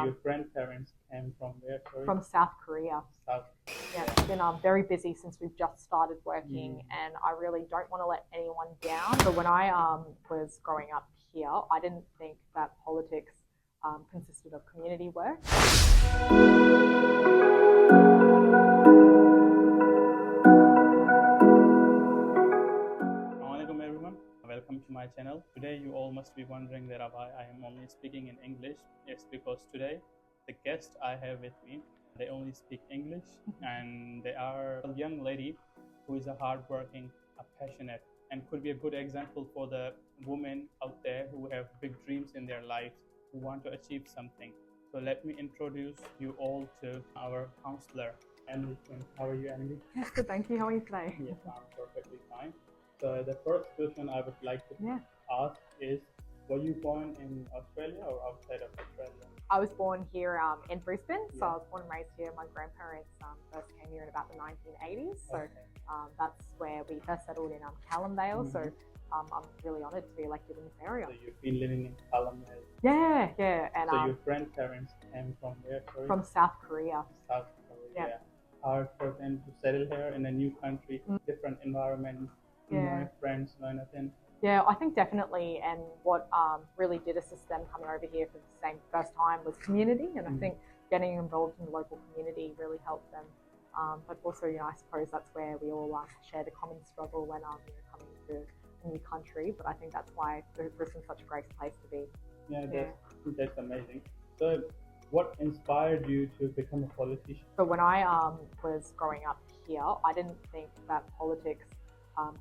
your grandparents came from where? Sorry? From South Korea. South. Yeah, it's been very busy since we've just started working, and I really don't want to let anyone down. But when I was growing up here, I didn't think that politics consisted of community work. Assalamualaikum everyone, welcome to my channel. Today you all must be wondering that why I am only speaking in English. It's because today the guest I have with me, they only speak English, and they are a young lady who is a hardworking, a passionate, and could be a good example for the women out there who have big dreams in their lives, who want to achieve something. So let me introduce you all to our councillor, Emily. How are you, Emily? Yes, good, thank you. How are you today? Yes, I'm perfectly fine. So the first question I would like to ask is, were you born in Australia or outside of Australia? I was born here in Brisbane, so I was born and raised here. My grandparents first came here in about the 1980s, so that's where we first settled in Callumdale. So I'm really honoured to be elected in this area. So you've been living in Callumdale. Yeah, and so your grandparents came from where? Sorry? From South Korea. South Korea. Hard for them to settle here in a new country, different environment, no friends, no nothing. Yeah, I think definitely, and what really did assist them coming over here for the same first time was community, and I think getting involved in the local community really helped them. But also, I suppose that's where we all share the common struggle when coming to a new country. But I think that's why Brisbane's such a great place to be. Yeah, that's amazing. So, what inspired you to become a politician? So when I was growing up here, I didn't think that politics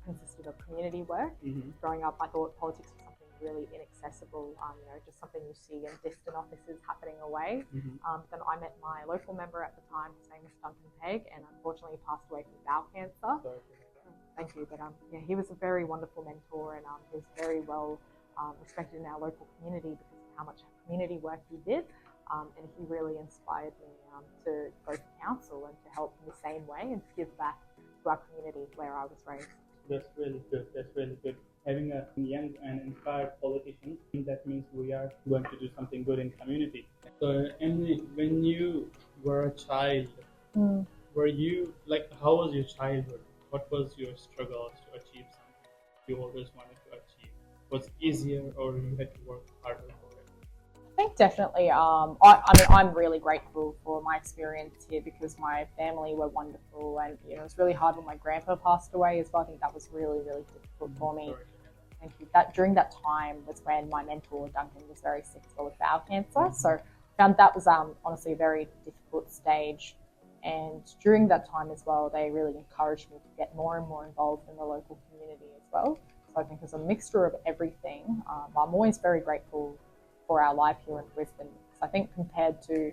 consisted of community work. Growing up, I thought politics was something really inaccessible, just something you see in distant offices happening away. Then I met my local member at the time. His name was Duncan Pegg, and unfortunately he passed away from bowel cancer. Thank you. But he was a very wonderful mentor, and he was very well respected in our local community because of how much community work he did. And he really inspired me to go to council and to help in the same way and to give back to our community where I was raised. That's really good. That's really good. Having a young and inspired politician, that means we are going to do something good in community. So, Emily, when you were a child, were you how was your childhood? What was your struggles to achieve something you always wanted to achieve? Was it easier, or you had to work harder for it? I think definitely. I'm really grateful for my experience here because my family were wonderful, and it was really hard when my grandpa passed away as well. I think that was really, really difficult for me. Thank you. During that time was when my mentor Duncan was very sick as well with bowel cancer. So I found that was honestly a very difficult stage. And during that time as well, they really encouraged me to get more and more involved in the local community as well. So I think it's a mixture of everything. I'm always very grateful for our life here in Brisbane. So I think compared to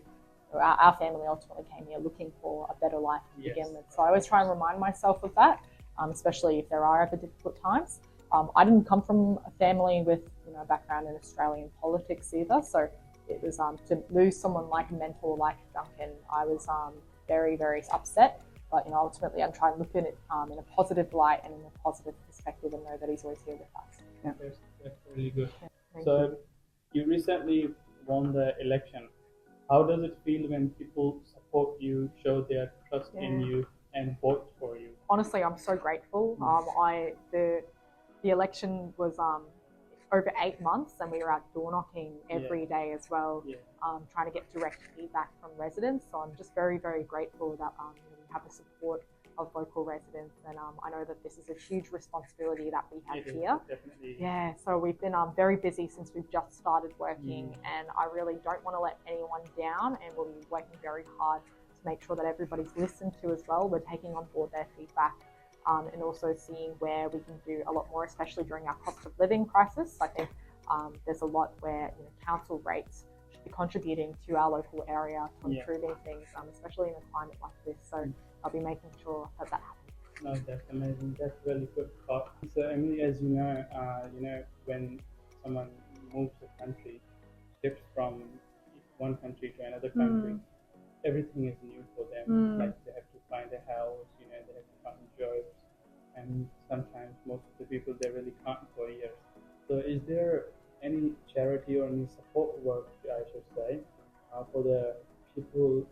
our family ultimately came here looking for a better life to begin with. So I always try and remind myself of that, especially if there are ever difficult times. I didn't come from a family with a background in Australian politics either. So it was to lose someone like a mentor like Duncan, I was very, very upset. But ultimately I'm trying to look at it in a positive light and in a positive perspective and know that he's always here with us. Yeah. That's really good. So you recently won the election. How does it feel when people support you, show their trust in you, and vote for you? Honestly, I'm so grateful. The election was over 8 months, and we were out door knocking every day as well, trying to get direct feedback from residents. So I'm just very, very grateful that we have the support of local residents, and I know that this is a huge responsibility that we have here. Definitely. Yeah, so we've been very busy since we've just started working, and I really don't want to let anyone down, and we'll be working very hard to make sure that everybody's listened to as well. We're taking on board their feedback, and also seeing where we can do a lot more, especially during our cost of living crisis. I think there's a lot where council rates should be contributing to our local area to improving things, especially in a climate like this. So I'll be making sure that happens. No, that's amazing. That's really good thought. So, Emily, as you know, when someone moves a country, shifts from one country to another country, everything is new for them. Like they have to find a house, they have to find jobs, and sometimes most of the people they really can't for years. So, is there any charity or any support work, I should say, for the people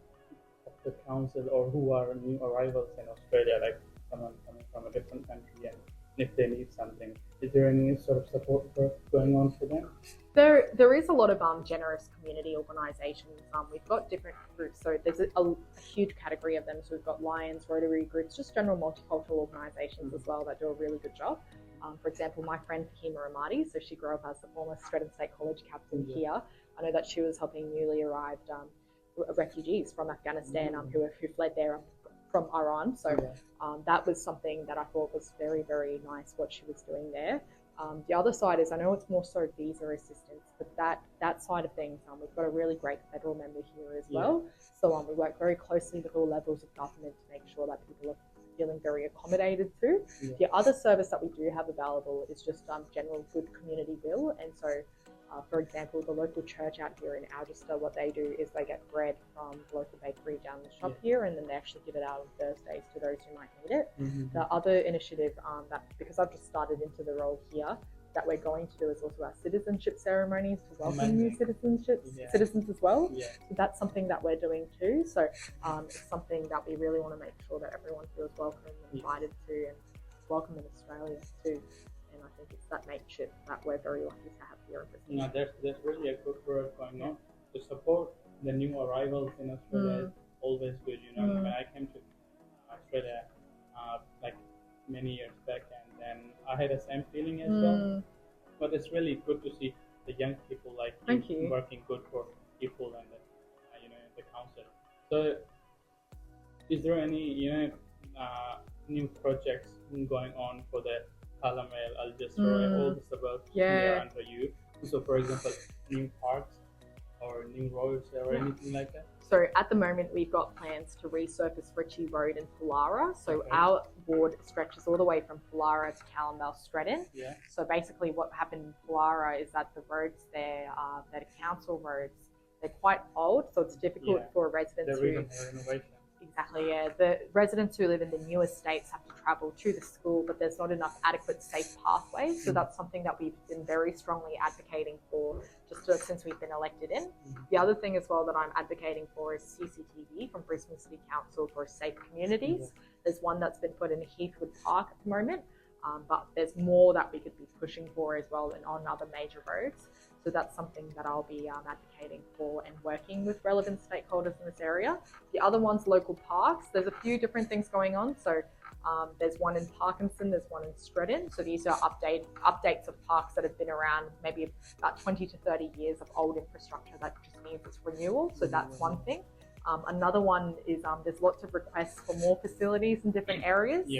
of the council or who are new arrivals in Australia, like someone coming from a different country, and if they need something, is there any sort of support work going on for them? There is a lot of generous community organisations. We've got different groups, so there's a huge category of them. So we've got Lions, Rotary groups, just general multicultural organisations as well that do a really good job. For example, my friend Kahani Ramadi, so she grew up as the former Stratton State College captain here. I know that she was helping newly arrived refugees from Afghanistan who fled there from Iran. So that was something that I thought was very, very nice what she was doing there. The other side is, I know it's more so visa assistance, but that side of things, we've got a really great federal member here as well. So we work very closely with all levels of government to make sure that people are feeling very accommodated too. The other service that we do have available is just general good community bill. And so, for example, the local church out here in Algester, what they do is they get bread from the local bakery down the shop here, and then they actually give it out on Thursdays to those who might need it. The other initiative that, because I've just started into the role here, that we're going to do is also our citizenship ceremonies to welcome new citizens as well. So that's something that we're doing too. So it's something that we really want to make sure that everyone feels welcome and invited to, and welcome in Australia too. And I think it's that makeshift that we're very lucky to have here in Brisbane. No, there's really a good work going on to support the new arrivals in Australia. Is always good, When I came to Australia like many years back, and then I had the same feeling as well. But it's really good to see the young people like you working good for people and the council. So, is there any new projects going on for the Calamel, Algester, and all the suburbs here under you? So, for example, new parks or new roads or anything like that? So at the moment, we've got plans to resurface Ritchie Road in Pollara. So our ward stretches all the way from Pollara to Calamel Stratton. So basically what happened in Pollara is that the roads there, that are council roads, they're quite old. So it's difficult for residents the residents who live in the new estates have to travel to the school, but there's not enough adequate safe pathways. So that's something that we've been very strongly advocating for just since we've been elected in. The other thing as well that I'm advocating for is CCTV from Brisbane City Council for safe communities. There's one that's been put in Heathwood Park at the moment, but there's more that we could be pushing for as well and on other major roads. So that's something that I'll be advocating for and working with relevant stakeholders in this area. The other one's local parks. There's a few different things going on. So there's one in Parkinson, there's one in Stratton. So these are updates of parks that have been around maybe about 20 to 30 years of old infrastructure that just needs its renewal. So that's one thing. Another one is there's lots of requests for more facilities in different areas.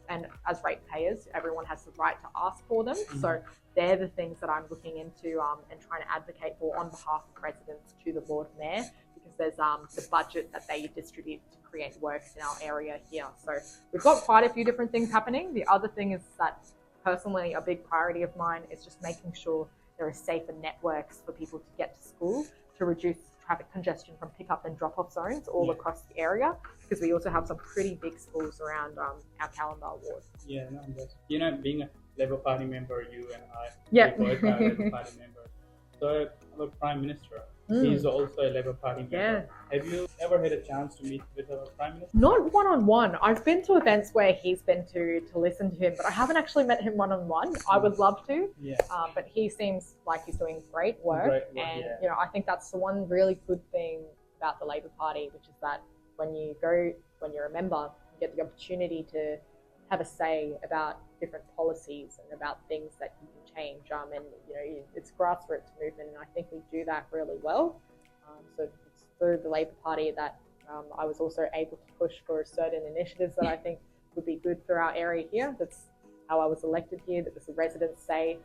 And as ratepayers, everyone has the right to ask for them. So they're the things that I'm looking into and trying to advocate for on behalf of residents to the Lord Mayor, because there's the budget that they distribute to create works in our area here. So we've got quite a few different things happening. The other thing is that personally a big priority of mine is just making sure there are safer networks for people to get to school to reduce traffic congestion from pick-up and drop-off zones all across the area, because we also have some pretty big schools around our Calamel ward. Being a Labour Party member, you and I both are Labour Party members. So our Prime Minister, he's also a Labour Party member. Have you ever had a chance to meet with our Prime Minister? Not one-on-one. I've been to events where he's been to listen to him, but I haven't actually met him one-on-one. I would love to, but he seems like he's doing great work. And I think that's the one really good thing about the Labour Party, which is that when you're a member, you get the opportunity to have a say about different policies and about things that you can change. And it's grassroots movement, and I think we do that really well. So it's through the Labour Party that I was also able to push for certain initiatives that I think would be good for our area here. That's how I was elected here. That was the residents' say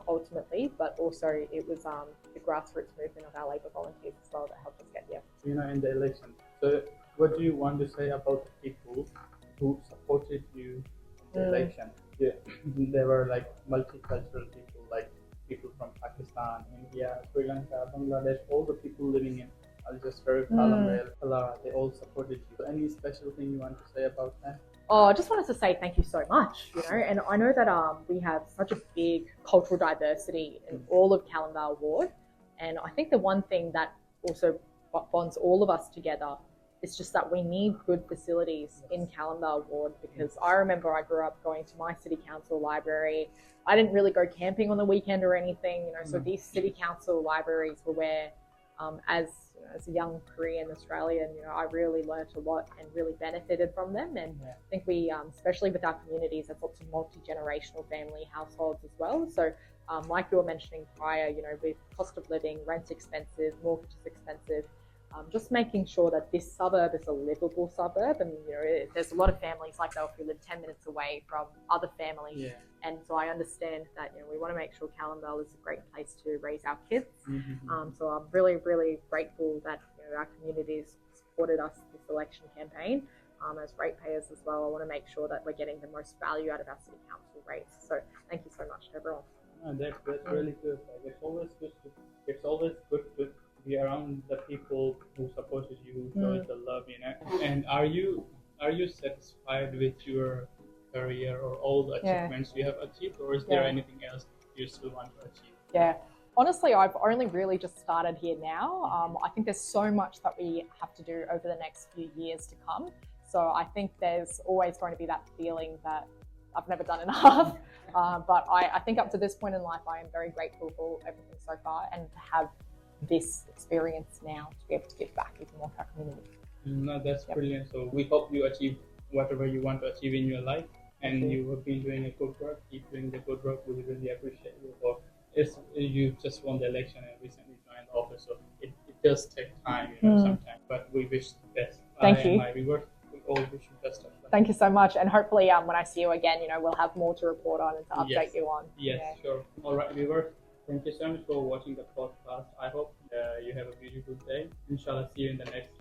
ultimately, but also it was the grassroots movement of our Labour volunteers as well that helped us get here. In the election. So what do you want to say about the people who supported you in the election? There were like multicultural people, like people from Pakistan, India, Sri Lanka, Bangladesh, all the people living in Algester, Calamel, Pollara, they all supported you. So any special thing you want to say about that? I just wanted to say thank you so much, and I know that we have such a big cultural diversity in all of Calamel ward, and I think the one thing that also bonds all of us together. It's just that we need good facilities in Callumdale Ward, because I remember I grew up going to my city council library. I didn't really go camping on the weekend or anything, so these city council libraries were where, as a young Korean Australian, I really learnt a lot and really benefited from them. And I think we, especially with our communities, that's lots of multi-generational family households as well. So like you were mentioning prior, with cost of living, rent's expensive, mortgage is expensive, just making sure that this suburb is a livable suburb. And there's a lot of families like that who live 10 minutes away from other families, and so I understand that we want to make sure Callumdale is a great place to raise our kids. So I'm really, really grateful that our communities supported us this election campaign. As ratepayers as well, I want to make sure that we're getting the most value out of our city council rates. So thank you so much to everyone. That's really good. Like, it's always good to be around the people who supported you, who showed the love, And are you satisfied with your career or all the achievements you have achieved, or is there anything else you still want to achieve? Yeah. Honestly, I've only really just started here now. I think there's so much that we have to do over the next few years to come. So I think there's always going to be that feeling that I've never done enough. But I think up to this point in life, I am very grateful for everything so far, and to have this experience now to be able to give back even more to our community. No, that's brilliant. So we hope you achieve whatever you want to achieve in your life, and you have been doing a good work. Keep doing the good work. We really appreciate your work. You just won the election and recently joined the office, so it does take time, sometimes. But we wish the best. Thank you. We all wish you best of luck. Thank you so much, and hopefully, when I see you again, we'll have more to report on and to update you on. Yes, sure. All right, viewers. Thank you so much for watching the podcast. I hope you have a beautiful day. Inshallah, see you in the next